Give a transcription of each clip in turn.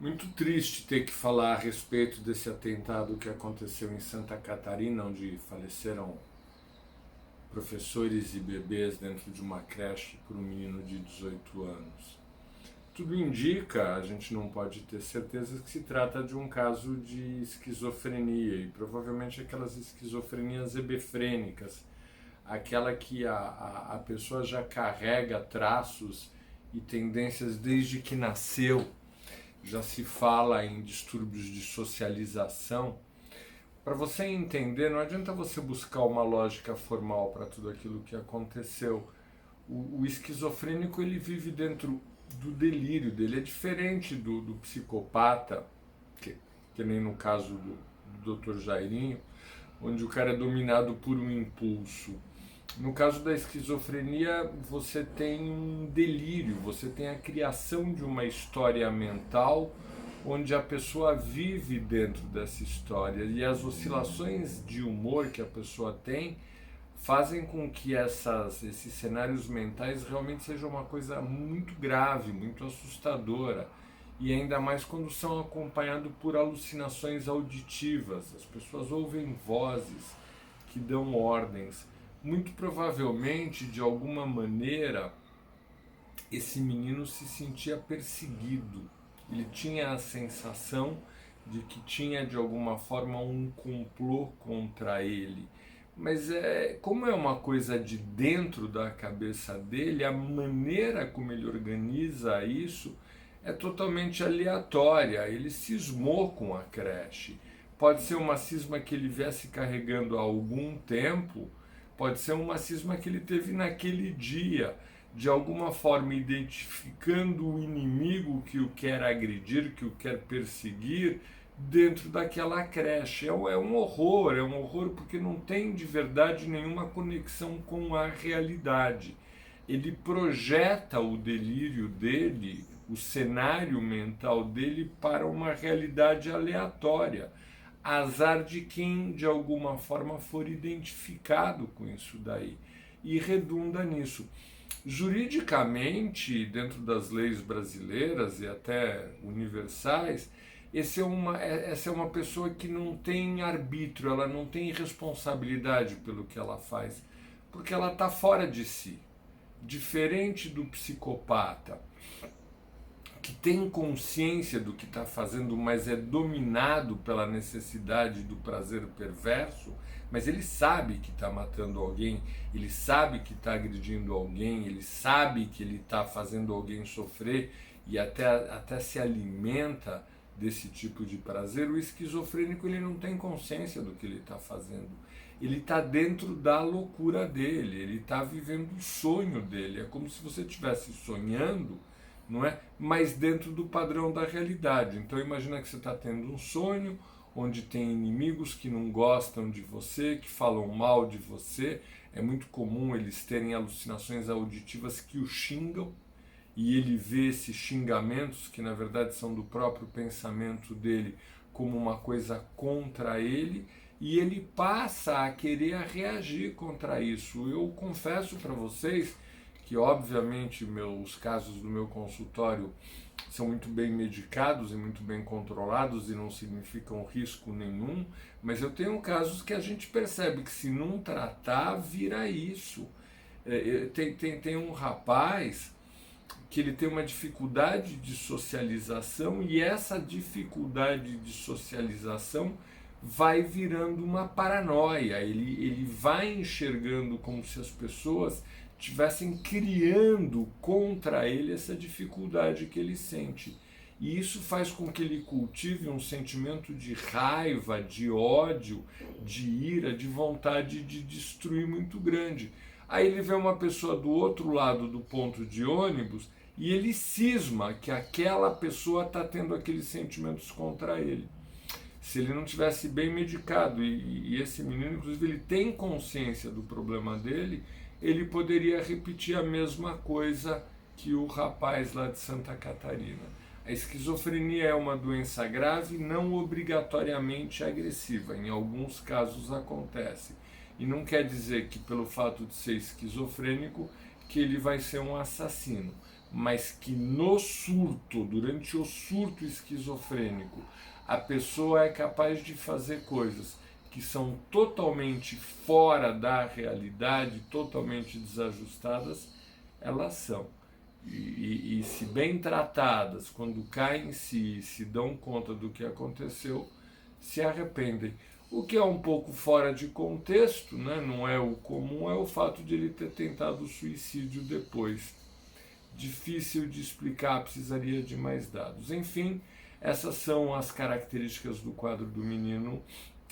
Muito triste ter que falar a respeito desse atentado que aconteceu em Santa Catarina, onde faleceram professores e bebês dentro de uma creche por um menino de 18 anos. Tudo indica, a gente não pode ter certeza, que se trata de um caso de esquizofrenia e provavelmente aquelas esquizofrenias hebefrênicas, aquela que a pessoa já carrega traços e tendências desde que nasceu. Já se fala em distúrbios de socialização. Para você entender, não adianta você buscar uma lógica formal para tudo aquilo que aconteceu. O esquizofrênico, ele vive dentro do delírio dele, é diferente do psicopata, que nem no caso do Dr. Jairinho, onde o cara é dominado por um impulso. No caso da esquizofrenia, você tem um delírio, você tem a criação de uma história mental onde a pessoa vive dentro dessa história, e as oscilações de humor que a pessoa tem fazem com que esses cenários mentais realmente sejam uma coisa muito grave, muito assustadora, e ainda mais quando são acompanhados por alucinações auditivas. As pessoas ouvem vozes que dão ordens. Muito provavelmente, de alguma maneira, esse menino se sentia perseguido. Ele tinha a sensação de que tinha de alguma forma um complô contra ele. Mas como é uma coisa de dentro da cabeça dele, a maneira como ele organiza isso é totalmente aleatória. Ele cismou com a creche. Pode ser uma cisma que ele viesse carregando há algum tempo, pode ser uma cisma que ele teve naquele dia, de alguma forma identificando o inimigo que o quer agredir, que o quer perseguir, dentro daquela creche. É um horror porque não tem de verdade nenhuma conexão com a realidade. Ele projeta o delírio dele, o cenário mental dele, para uma realidade aleatória. Azar de quem de alguma forma for identificado com isso daí, e redunda nisso. Juridicamente, dentro das leis brasileiras e até universais, essa é uma pessoa que não tem arbítrio, ela não tem responsabilidade pelo que ela faz, porque ela está fora de si. Diferente do psicopata, que tem consciência do que está fazendo, mas é dominado pela necessidade do prazer perverso, mas ele sabe que está matando alguém, ele sabe que está agredindo alguém, ele sabe que ele está fazendo alguém sofrer e até se alimenta desse tipo de prazer. O esquizofrênico, ele não tem consciência do que ele está fazendo. Ele está dentro da loucura dele, ele está vivendo o sonho dele. É como se você estivesse sonhando, não é? Mas dentro do padrão da realidade. Então imagina que você está tendo um sonho onde tem inimigos que não gostam de você, que falam mal de você. É muito comum eles terem alucinações auditivas que o xingam, e ele vê esses xingamentos, que na verdade são do próprio pensamento dele, como uma coisa contra ele, e ele passa a querer reagir contra isso. Eu confesso para vocês que, obviamente, os casos do meu consultório são muito bem medicados e muito bem controlados e não significam risco nenhum, mas eu tenho casos que a gente percebe que, se não tratar, vira isso. Tem um rapaz que ele tem uma dificuldade de socialização, e essa dificuldade de socialização vai virando uma paranoia. Ele vai enxergando como se as pessoas estivessem criando contra ele essa dificuldade que ele sente. E isso faz com que ele cultive um sentimento de raiva, de ódio, de ira, de vontade de destruir muito grande. Aí ele vê uma pessoa do outro lado do ponto de ônibus e ele cisma que aquela pessoa está tendo aqueles sentimentos contra ele. Se ele não tivesse bem medicado, e esse menino, inclusive, ele tem consciência do problema dele, ele poderia repetir a mesma coisa que o rapaz lá de Santa Catarina. A esquizofrenia é uma doença grave, não obrigatoriamente agressiva. Em alguns casos acontece. E não quer dizer que, pelo fato de ser esquizofrênico, que ele vai ser um assassino. mas que no surto, durante o surto esquizofrênico, a pessoa é capaz de fazer coisas que são totalmente fora da realidade, totalmente desajustadas, elas são. E se bem tratadas, quando caem em si, se dão conta do que aconteceu, se arrependem. O que é um pouco fora de contexto, né? Não é o comum, é o fato de ele ter tentado suicídio depois. Difícil de explicar, precisaria de mais dados. Enfim, essas são as características do quadro do menino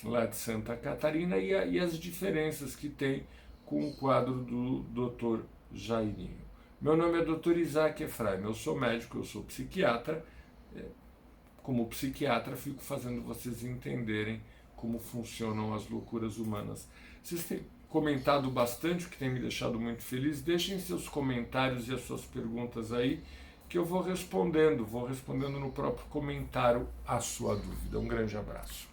lá de Santa Catarina e as diferenças que tem com o quadro do Dr. Jairinho. Meu nome é Dr. Isaac Efraim, eu sou médico, eu sou psiquiatra. Como psiquiatra, fico fazendo vocês entenderem como funcionam as loucuras humanas. Vocês têm comentado bastante, o que tem me deixado muito feliz. Deixem seus comentários e as suas perguntas aí, que eu vou respondendo no próprio comentário a sua dúvida. Um grande abraço.